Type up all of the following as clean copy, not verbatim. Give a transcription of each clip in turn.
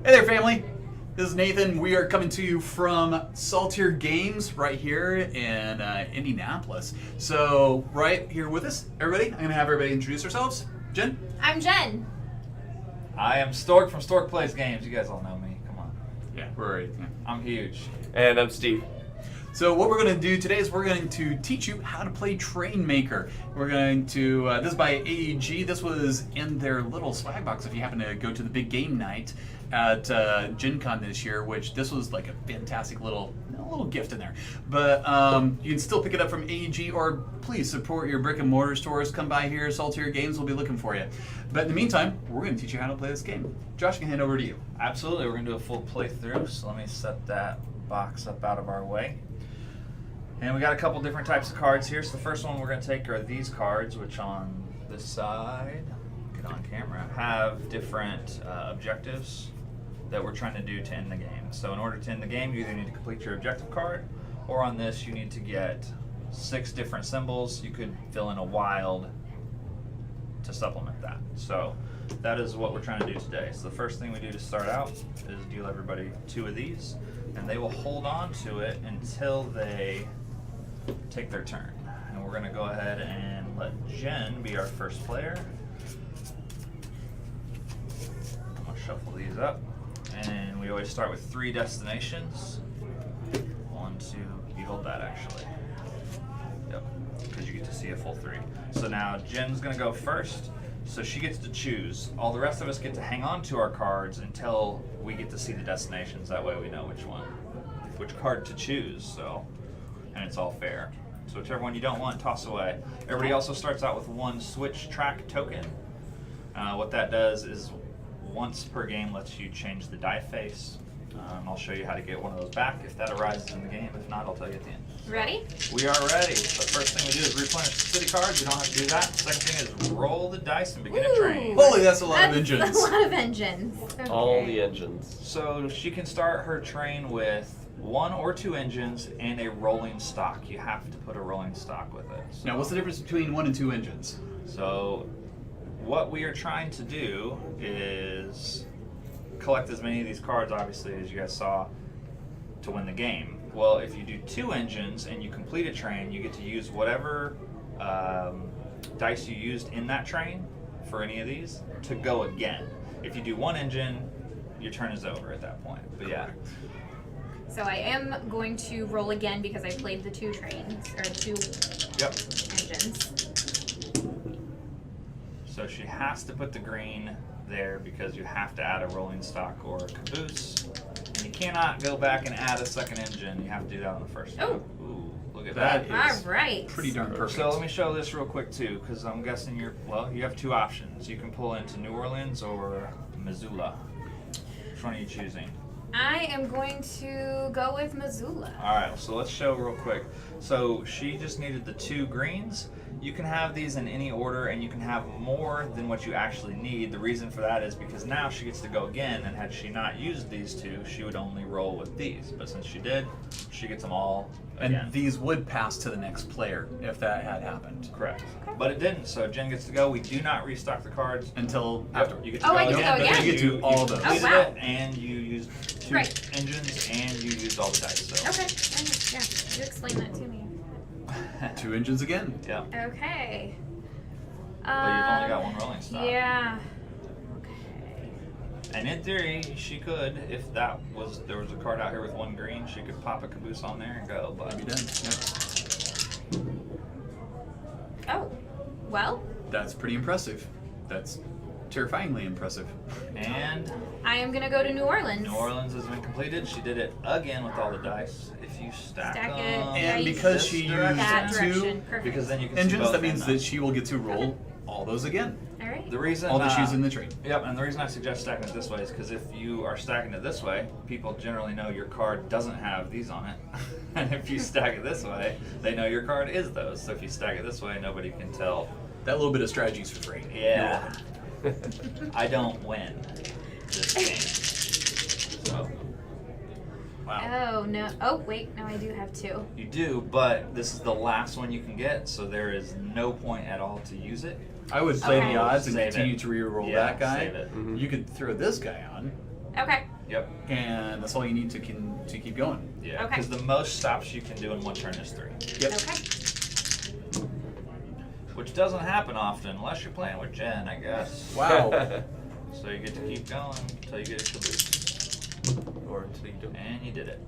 Hey there, family. This is Nathan. We are coming to you from Saltier Games right here in Indianapolis. So, right here with us, everybody, I'm going to have everybody introduce ourselves. Jen? I'm Jen. I am Stork from Stork Plays Games. You guys all know me. Come on. Yeah, we're right. Yeah. I'm huge. And I'm Steve. So what we're going to do today is we're going to teach you how to play Train Maker. We're going to, this is by AEG. This was in their little swag box if you happen to go to the big game night at Gen Con this year, which this was like a fantastic little gift in there. But you can still pick it up from AEG, or please support your brick and mortar stores. Come by here, Saltier Games will be looking for you. But in the meantime, we're going to teach you how to play this game. Josh, I can hand over to you. Absolutely. We're going to do a full playthrough. So let me set that box up out of our way. And we got a couple different types of cards here. So the first one we're going to take are these cards, which on this side, get on camera, have different objectives that we're trying to do to end the game. So in order to end the game, you either need to complete your objective card, or on this, you need to get 6 different symbols. You could fill in a wild to supplement that. So that is what we're trying to do today. So the first thing we do to start out is deal everybody 2 of these, and they will hold on to it until they take their turn. And we're going to go ahead and let Jen be our first player. I'm going to shuffle these up. And we always start with 3 destinations. 1, 2, you hold that actually. Yep, because you get to see a full 3. So now Jen's going to go first, so she gets to choose. All the rest of us get to hang on to our cards until we get to see the destinations. That way we know which card to choose. So, and it's all fair. So whichever one you don't want, toss away. Everybody also starts out with 1 switch track token. What that does is once per game lets you change the die face. I'll show you how to get one of those back if that arises in the game. If not, I'll tell you at the end. Ready? We are ready. The first thing we do is replenish the city cards. We don't have to do that. Second thing is roll the dice and begin a train. Holy, that's a lot of That's engines. a lot of engines. Okay. All the engines. So she can start her train with 1 or 2 engines and a rolling stock. You have to put a rolling stock with it. So, Now, what's the difference between 1 and 2 engines? so what we are trying to do is collect as many of these cards, obviously, as you guys saw, to win the game. Well, if you do 2 engines and you complete a train, you get to use whatever dice you used in that train for any of these to go again. If you do 1 engine, your turn is over at that point. But yeah. So I am going to roll again because I played the 2 trains, or 2 Yep. engines. So she has to put the green there because you have to add a rolling stock or a caboose. And you cannot go back and add a second engine. You have to do that on the first one. Oh. Ooh, look at That that. is All right. pretty darn perfect. So let me show this real quick too, because I'm guessing you have 2 options. You can pull into New Orleans or Missoula. Which one are you choosing? I am going to go with Missoula. Alright, so let's show real quick. So she just needed the 2 greens. You can have these in any order, and you can have more than what you actually need. The reason for that is because now she gets to go again, and had she not used these 2, she would only roll with these. But since she did, she gets them all again. And these would pass to the next player if that had happened. Correct. But it didn't, so Jen gets to go. We do not restock the cards. Until after. You get to Oh, go I get to again, go but again? You get to all those. completed Oh, wow. it, and you used 2 Right. engines, and you used all the dice. So. Okay. Yeah, you explain that to me. 2 engines again. Yeah. Okay. But you've only got 1 rolling stock. Yeah. Okay. And in theory, she could, if there was a card out here with 1 green, she could pop a caboose on there and go. But Be done. Yep. Oh. Well, That's pretty impressive. That's terrifyingly impressive. and I am gonna go to New Orleans. New Orleans has been completed. She did it again with all the dice. If you stack Stack it. them, Yeah, And you- because this she direction, That used direction. 2 Perfect. because then you can see engines, both that means ends. that she will get to roll all those again. All right. The reason All that she's in the train. Yep, and the reason I suggest stacking it this way is because if you are stacking it this way, people generally know your card doesn't have these on it. And if you stack it this way, they know your card is those. So if you stack it this way, nobody can tell. That little bit of strategy is for free. Yeah. I don't win this game. So, wow. Oh no. Oh wait, no, I do have 2. You do, but this is the last one you can get, so there is no point at all to use it. I would play Okay. the odds and Save continue it. to re-roll Yeah, that guy. save it. You could throw this guy on. Okay. Yep. and that's all you need to keep going. Yeah. Okay. Because the most stops you can do in one turn is 3. Yep. Okay. Which doesn't happen often unless you're playing with Jen, I guess. Wow. So you get to keep going until you get a caboose. Or until you don't. And you did it.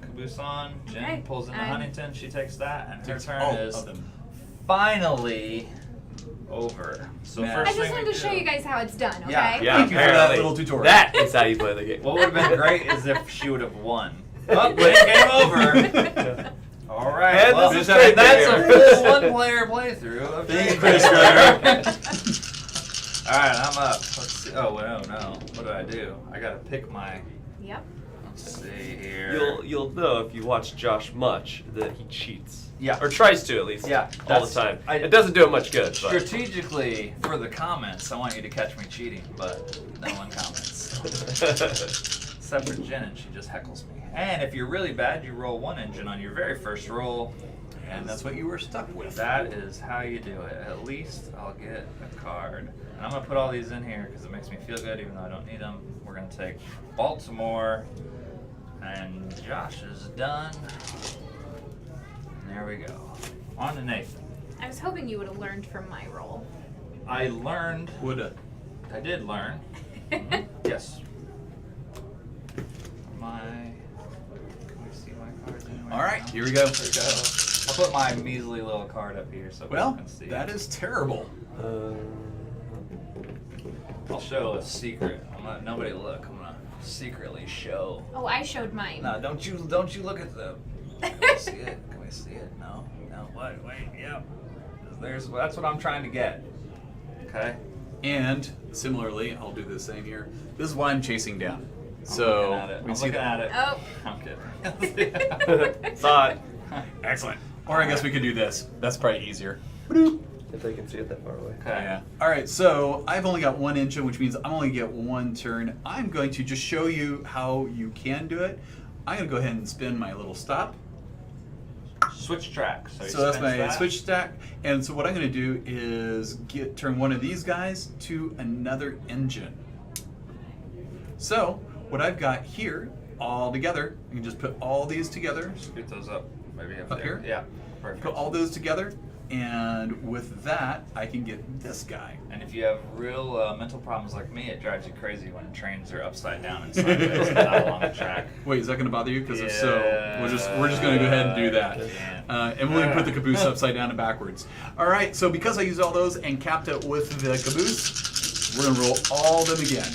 Caboose on. Jen Okay, pulls into I'm- Huntington. She takes that, and her Takes turn all is of them. finally over. So Now- first I just thing wanted we to show do- you guys how it's done, okay? Yeah. Yeah, Thank you for that apparently. little tutorial. That is how you play the game. What would have been great is if she would have won. Oh, but game over. All right. And Well, this is that's great a there. full one-player playthrough of Thank you, Train Chris Maker. Slater. All right, I'm up. Let's see. Oh, well, no. What do I do? I gotta pick my. Yep. Let's see here. You'll know if you watch Josh much that he cheats. Yeah. Or tries to at least. Yeah, All that's- the time. I- It doesn't do it much good. But. Strategically, for the comments, I want you to catch me cheating, but no one comments. Except for Jen, and she just heckles me. And if you're really bad, you roll 1 engine on your very first roll. And that's what you were stuck with. That is how you do it. At least I'll get a card. And I'm going to put all these in here because it makes me feel good even though I don't need them. We're going to take Baltimore. And Josh is done. And there we go. On to Nathan. I was hoping you would have learned from my roll. I learned. Woulda. I did learn. Mhm. Yes. Can we see my cards anywhere? All right, No? here we go. There we go. I'll put my measly little card up here so Well, people can see. that is terrible. I'll show a secret. I'm not. Nobody look. I'm gonna secretly show. Oh, I showed mine. No, don't you look at them. Can we see it? Can we see it? No. No. Wait. Yep. That's what I'm trying to get. Okay. And similarly, I'll do the same here. This is what I'm chasing down. I'm So looking at it. we I'm see looking that. at it. Oh. I'm kidding. Saw it. Excellent. Or I guess we could do this. That's probably easier. If they can see it that far away. Okay. Yeah. All right. So I've only got 1 engine, which means I'm only get 1 turn. I'm going to just show you how you can do it. I'm going to go ahead and spin my little stop. Switch tracks. So, he So that's spins my that. switch stack. And so what I'm going to do is turn one of these guys to another engine. So what I've got here all together, you can just put all these together. Scoot those up. Maybe up Up there. here? Yeah. Perfect. Put all those together, and with that, I can get this guy. And if you have real mental problems like me, it drives you crazy when trains are upside down and sideways and not along the track. Wait, is that going to bother you? Because if so, we're just going to go ahead and do that. Yeah. And we'll put the caboose upside down and backwards. All right, so because I used all those and capped it with the caboose, we're going to roll all of them again.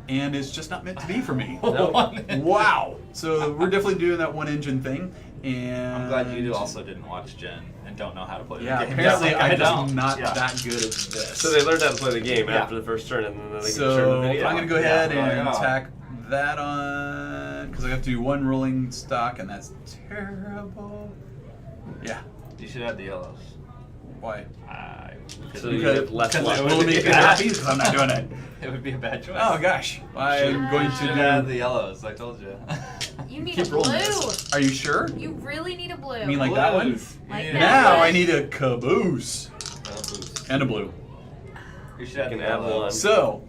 And it's just not meant to be for me. Wow. So we're definitely doing that 1 engine thing. And I'm glad you also didn't watch Jen and don't know how to play Yeah, the game. apparently Just like I'm just don't. not Yeah. that good at this. So they learned how to play the game Yeah. after the first turn, and then they can So show the I'm video. going to go ahead Yeah, and yeah. tack that on, because I have to do 1 rolling stock, and that's terrible. Yeah. You should have the yellows. Why? So you get less because luck. it Will would it make be you bad. happy? Because I'm not doing it. It would be a bad choice. Oh gosh, I'm going Should have to the yellows. I told you. You need keep a rolling blue. this. Are you sure? You really need a blue. You mean like that one? Blues. Like You that Now one. I need a caboose Blues. and a blue. You should have You the can have yellows. one. So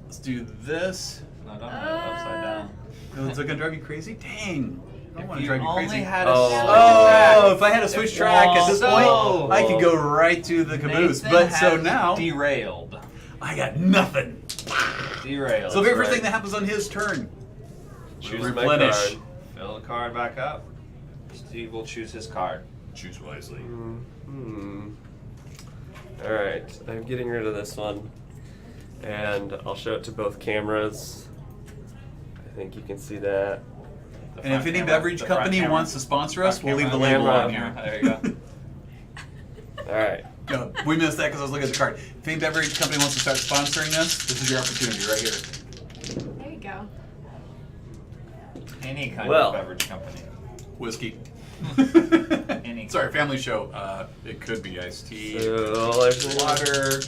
let's do this. No, don't have it upside down. Is that gonna drive you crazy? Dang! I don't want to You drive you only crazy. had a Oh. switch Oh, track. if I had a switch track at this So- point, I could go right to the caboose. Nathan But so has now derailed. I got nothing. Derailed. So the very first right. thing that happens on his turn, Choose my replenish. card. Fill the card back up. Steve will choose his card. Choose wisely. Alright, I'm getting rid of this one. And I'll show it to both cameras. I think you can see that. The And if front any camera, beverage the front company camera. wants to sponsor us, Front we'll leave the camera. label on Camera. here. There you go. Alright. No, we missed that because I was looking at the card. If any beverage company wants to start sponsoring us, this is your opportunity right here. There you go. Any kind Well. of beverage company. Whiskey. Any. Sorry, family show. It could be iced tea, So there's water.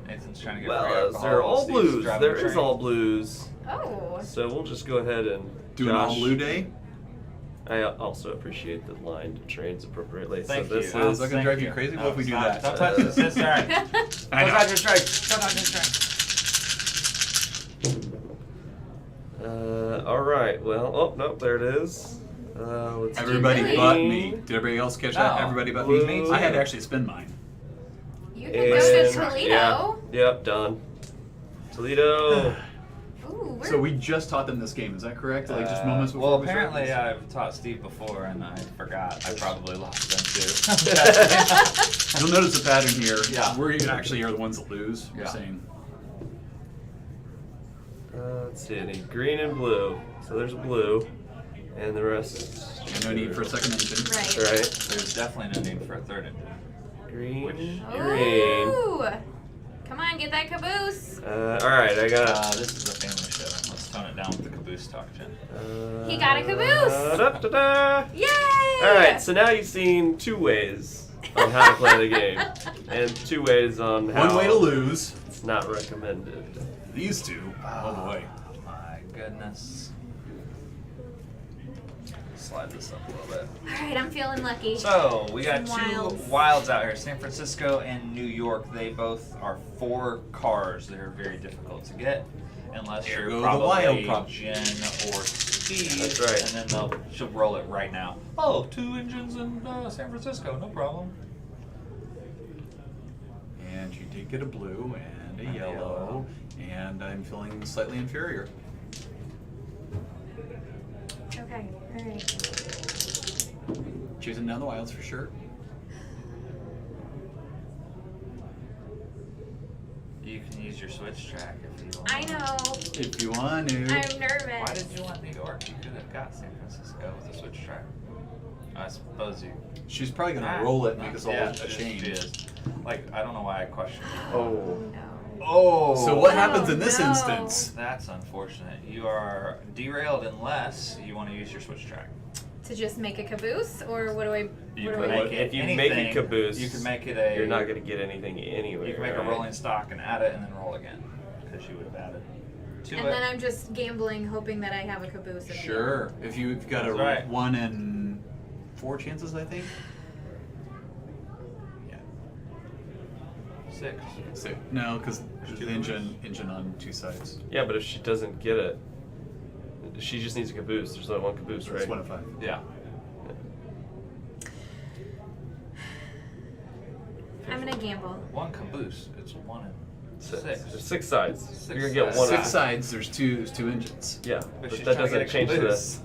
Nathan's trying to get free Well, alcohol they're while all Steve's blues. driving There the is train. all blues. Oh. So we'll just go ahead and Do an all Josh, blue day. I also appreciate the lined trains appropriately. Thank so this you. Wow, is is that gonna drive you crazy? What if we do stop. that? Don't touch this. It's alright. I Don't know. touch your strike. Don't touch your strike. All right. Well, oh nope, there it is. Let's Everybody really? but me. Did everybody else catch that? No. Everybody but Blue. me. I had to actually spin mine. You can go to And- Toledo. Yep, done. Toledo. Ooh, we're So we just taught them this game. Is that correct? Like just moments before. Well, we started apparently this? I've taught Steve before, and I forgot. I probably lost them too. You'll notice a pattern here. Yeah. We actually are the ones that lose. We're Yeah. saying. Let's see. I need green and blue. So there's blue, and the rest. No need for a second engine. right. Right. There's definitely no need for a third engine. Green. Ooh. Green. Come on, get that caboose. All right. I got. This is a family show. Let's tone it down with the caboose talk, Jen. He got a caboose. Da-da-da. Yay! All right. So now you've seen 2 ways on how to play the game, and 2 ways on how One way to lose. it's not recommended. These two. Oh boy. My goodness. Slide this up a little bit. All right, I'm feeling lucky. So we got Some two wilds. wilds out here, San Francisco and New York. They both are 4 cars that are very difficult to get, unless Here you're go the probably wild prop. Jen or Steve. That's right. And then she'll roll it right now. Oh, 2 engines in San Francisco, no problem. And you did get a blue and a And a yellow, yellow. and I'm feeling slightly inferior. Okay, all right. Choosing down the wilds for sure. You can use your switch track if you want. I know. If you want to. I'm nervous. Why did you want New York? You could have got San Francisco with a switch track. I suppose you. She's probably gonna roll it and make us all Yeah, a she change. is. Like, I don't know why I questioned it. Oh. No. Oh. So what Oh, happens in this no. instance? That's unfortunate. You are derailed unless you want to use your switch track. To just make a caboose, or what do I? You what can do I make do? it If you make a anything. caboose, You can make it a. You're not going to get anything anywhere. You can make a right? rolling stock and add it, and then roll again, because you would have added to And it. then I'm just gambling, hoping that I have a caboose. at the end. Sure. If you've got a That's right. 1 in 4 chances, I think. Yeah. 6. So no, because There's the two engine on 2 sides. Yeah, but if she doesn't get it, she just needs a caboose. There's only 1 caboose, It's right? 1 in 5. Yeah. I'm gonna gamble. 1 caboose. It's 1 in 6. There's 6 sides. Six You're going to get sides. 1 6 out. sides. There's two engines. Yeah, But but she's that trying to doesn't get a change caboose. this.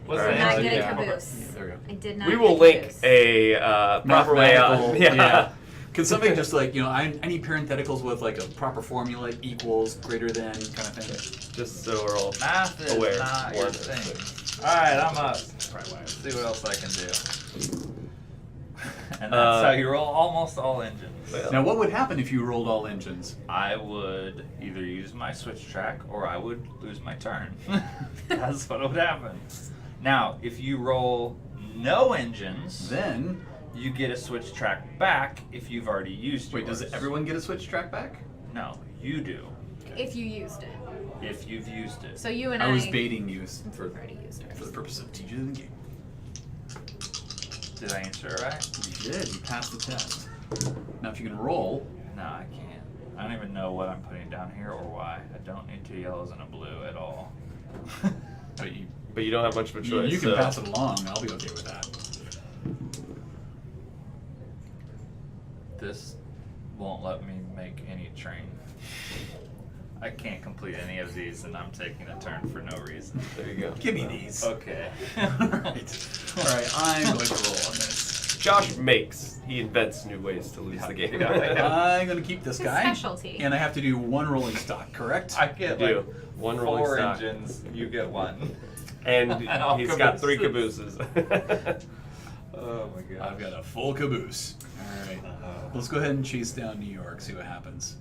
What's All the right. Not answer? get a Yeah. caboose. Yeah, there we go. I did not. We get will a link caboose. a proper layout. Mathematical, Yeah. Can somebody just like, I need parentheticals with like a proper formula, equals, greater than, kind of thing. Just so we're all Math is aware. not your 1 thing. and 6. Alright, I'm up. Probably why. Let's see what else I can do. And that's how you roll almost all engines. Well, Now, what would happen if you rolled all engines? I would either use my switch track or I would lose my turn. That's what would happen. Now, if you roll no engines, Then, you get a switch track back if you've already used wait, yours. does everyone get a switch track back? No, you do. If you used it. If you've used it. So you and I was baiting you for already used the ours. purpose of teaching the game. Did I answer it right? You did. You passed the test. Now, if you can roll, No, I can't. I don't even know what I'm putting down here or why. I don't need 2 yellows and a blue at all. but you don't have much of a choice. you can so. pass it along. I'll be okay with that. This won't let me make any train. I can't complete any of these, and I'm taking a turn for no reason. There you go. Give me these. Okay. Alright. Alright, I'm going to roll on this. Josh makes. He invents new ways to lose the game. I'm going to keep this His guy. specialty. And I have to do 1 rolling stock, correct? I get You do. like 1 rolling 4 stock. engines. You get 1. And all he's got 3 cabooses. cabooses. Oh my god. I've got a full caboose. Alright. Let's go ahead and chase down New York, see what happens.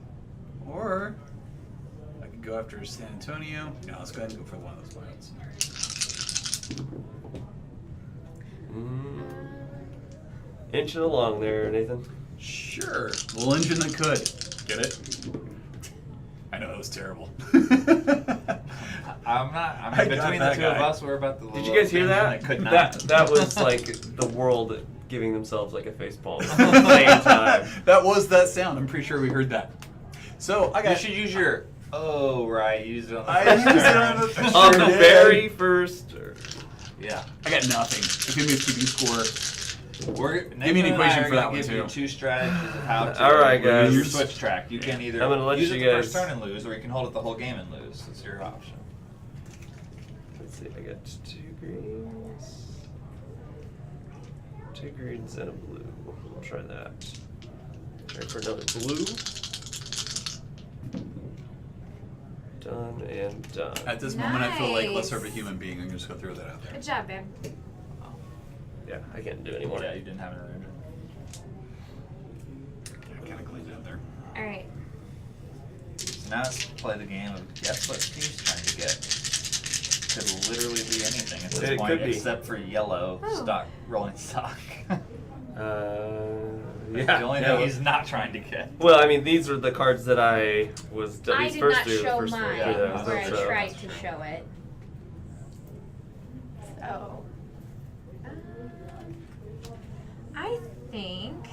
Or I could go after San Antonio. No, let's go ahead and go for one of those wilds. Inching along there, Nathan. Sure. Little engine that could. Get it? I know that was terrible. I'm not. I I mean, got between the that 2 guy. of us, we're about the. Did you guys hear that? Could not. That was like the world giving themselves like a facepalm at the same time. That was that sound. I'm pretty sure we heard that. So I You got. should use your Oh, right. You used it on the I first used it turn. on the On Sure the did. very first turn. Yeah. I got nothing. If anybody's keeping score, Give me an equation for that one, give too. you 2 strategies of how to All right, guys. use your switch track. You can either I'm gonna let use you it the guys- first turn and lose, or you can hold it the whole game and lose. It's your option. Let's see, I got 2 greens. 2 greens and a blue. We'll try that. Try for another blue. Done and done. at this moment I feel like less Nice. of a human being. I'm just gonna throw that out there. Good job, babe. Yeah, I can't do anymore. Yeah, you didn't have another engine. I kind of cleaned it up there. All right. So now let's play the game of guess what Steve's trying to get. Could literally be anything at this It point, could be. except for yellow Oh. stock rolling stock. Yeah. The only yeah. thing he's not trying to get. Well, I mean, these are the cards that I was at I least did first not through. show first mine, yeah, through those, where I so- tried to show it. So, I think.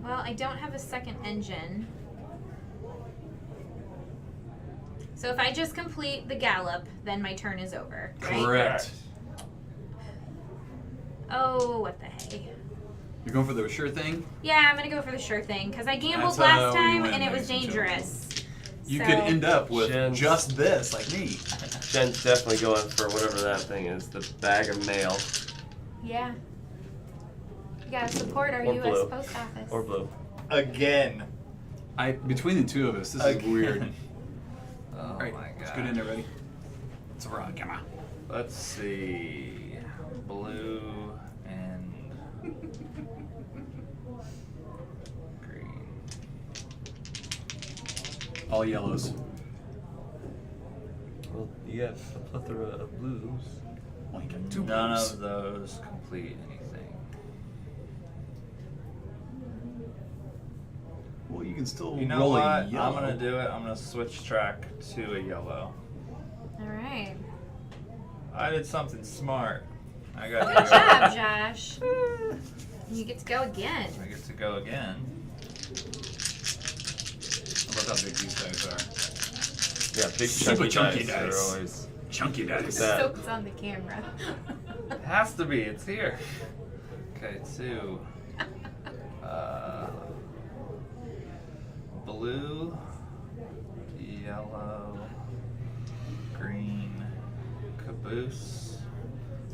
Well, I don't have a second engine. So if I just complete the gallop, then my turn is over, right? Correct. Oh, what the hey. You're going for the sure thing. Yeah, I'm gonna go for the sure thing because I gambled That's how last you time win, and it was ladies and gentlemen. dangerous. You So- could end up with Jen's- just this, like me. Jen's definitely going for whatever that thing is, the bag of mail. Yeah. You gotta support our Or U.S. blue. Post Office. Or blue. Again. Between the two of us, this is Again. weird. Oh All right, my god. let's get in there, ready? It's a run, come on. Let's see. Blue and green. All yellows. Well, you got a plethora of blues. Well, you got 2 None blues. of those complete anything. Well, you can still You know roll what? a I'm yellow. gonna do it. I'm gonna switch track to a yellow. All right. I did something smart. I Good got job, Josh. You get to go again. I get to go again. How about how big these dice are? Yeah, big Super chunky dice. They're dice. always. Chunky dice. That- So it's on the camera. It has to be. It's here. Okay, 2. Blue, yellow, green, caboose.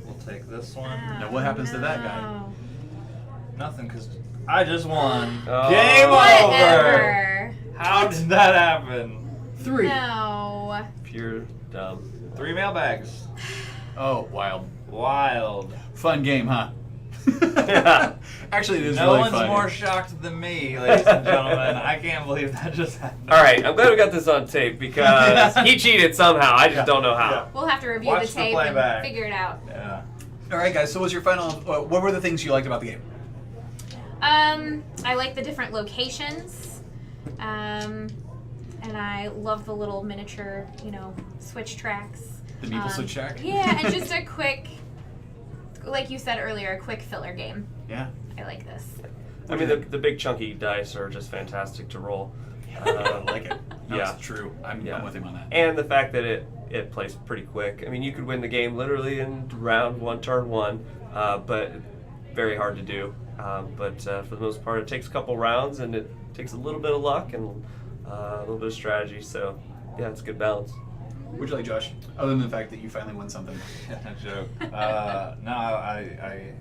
We'll take this one. Now what happens to that guy? No. Nothing, because I just won. Oh. Game over! Whatever. How did that happen? 3. No. Pure dumb. 3 mailbags. Oh, wild. Wild. Fun game, huh? Actually, it is No really one's fun. more shocked than me, ladies and gentlemen. I can't believe that just happened. All right, I'm glad we got this on tape because he cheated somew. I just don't know how. We'll have to review Watch the the tape playback. and figure it out. Yeah. All right, guys. So, what's your final? What were the things you liked about the game? I like the different locations. And I love the little miniature, switch tracks. The Meeple Switch Shack? Yeah, and just a quick, like you said earlier, a quick filler game. Yeah. I like this. I mean, the big chunky dice are just fantastic to roll. I like it. No, yeah. it's true. I'm with him on that. And the fact that it plays pretty quick. I mean, you could win the game literally in round 1, turn 1, but very hard to do. But for the most part, it takes a couple rounds, and it takes a little bit of luck and a little bit of strategy. So, yeah, it's a good balance. Would you like, Josh? Other than the fact that you finally won something. Joke. No, I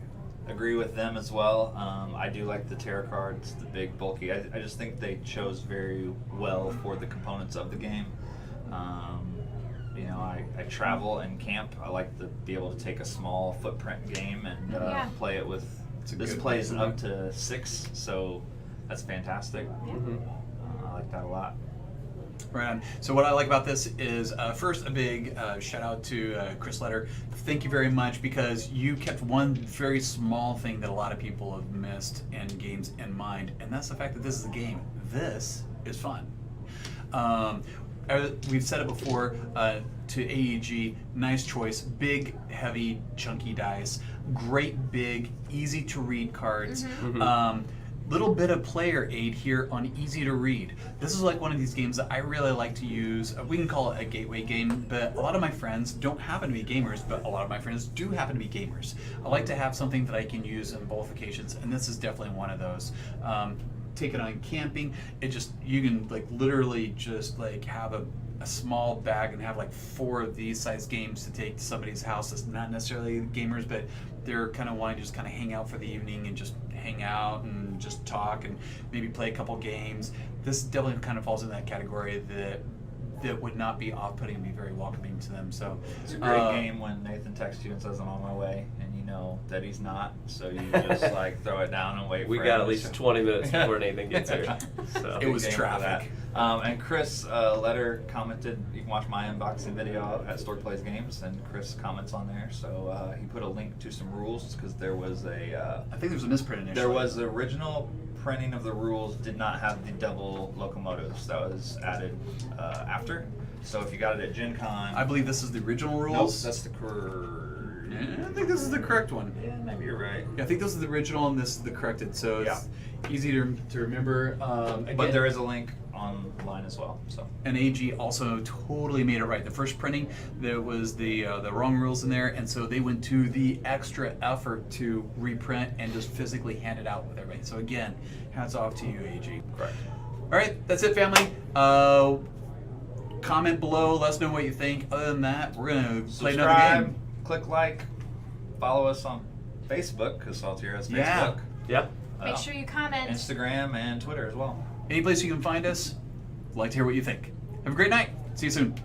agree with them as well. I do like the tarot cards, the big, bulky. I just think they chose very well for the components of the game. I travel and camp. I like to be able to take a small footprint game and Yeah. play it with. It's a This good plays way. up to 6, so that's fantastic. Mm-hmm. I like that a lot. Right on. So what I like about this is, first, a big shout out to Chris Letter. Thank you very much, because you kept one very small thing that a lot of people have missed in games in mind, and that's the fact that this is a game. This is fun. We've said it before, to AEG, nice choice. Big, heavy, chunky dice. Great, big, easy to read cards. little bit of player aid here on easy to read. This is like one of these games that I really like to use. We can call it a gateway game, but a lot of my friends don't happen to be gamers, but a lot of my friends do happen to be gamers. I like to have something that I can use on both occasions, and this is definitely one of those. Take it on camping. It just, you can like literally just like have a small bag and have like 4 of these size games to take to somebody's house that's not necessarily gamers, but they're kind of wanting to just kind of hang out for the evening and just hang out and just talk and maybe play a couple games. This definitely kind of falls in that category that would not be off-putting and be very welcoming to them. So it's a great game when Nathan texts you and says I'm on my way, and you know that he's not, so you just like throw it down and wait. We for got him at least 20 minutes before Nathan gets here. So. It was Game for traffic. that. And Chris Letter commented. You can watch my unboxing video at Stork Plays Games, and Chris comments on there. So he put a link to some rules because there was a. I think there was a misprint initially. There was the original printing of the rules did not have the double locomotives. That was added after. So if you got it at Gen Con, I believe this is the original nope, rules. that's the correct. I think this is the correct one. Yeah, maybe you're right. Yeah, I think this is the original and this is the corrected. So it's easy to remember. Again, But there is a link online as well. So. and AG also totally made it right. The first printing, there was the wrong rules in there, and so they went to the extra effort to reprint and just physically hand it out with everybody. So again, hats off to you, AG. Correct. All right, that's it, family. Comment below, let us know what you think. Other than that, we're gonna play another Subscribe, game. click like, follow us on Facebook because Saltier has Facebook. Yeah. Yep. Make sure you comment. Instagram and Twitter as well. Any place you can find us. Like to hear what you think. Have a great night. See you soon.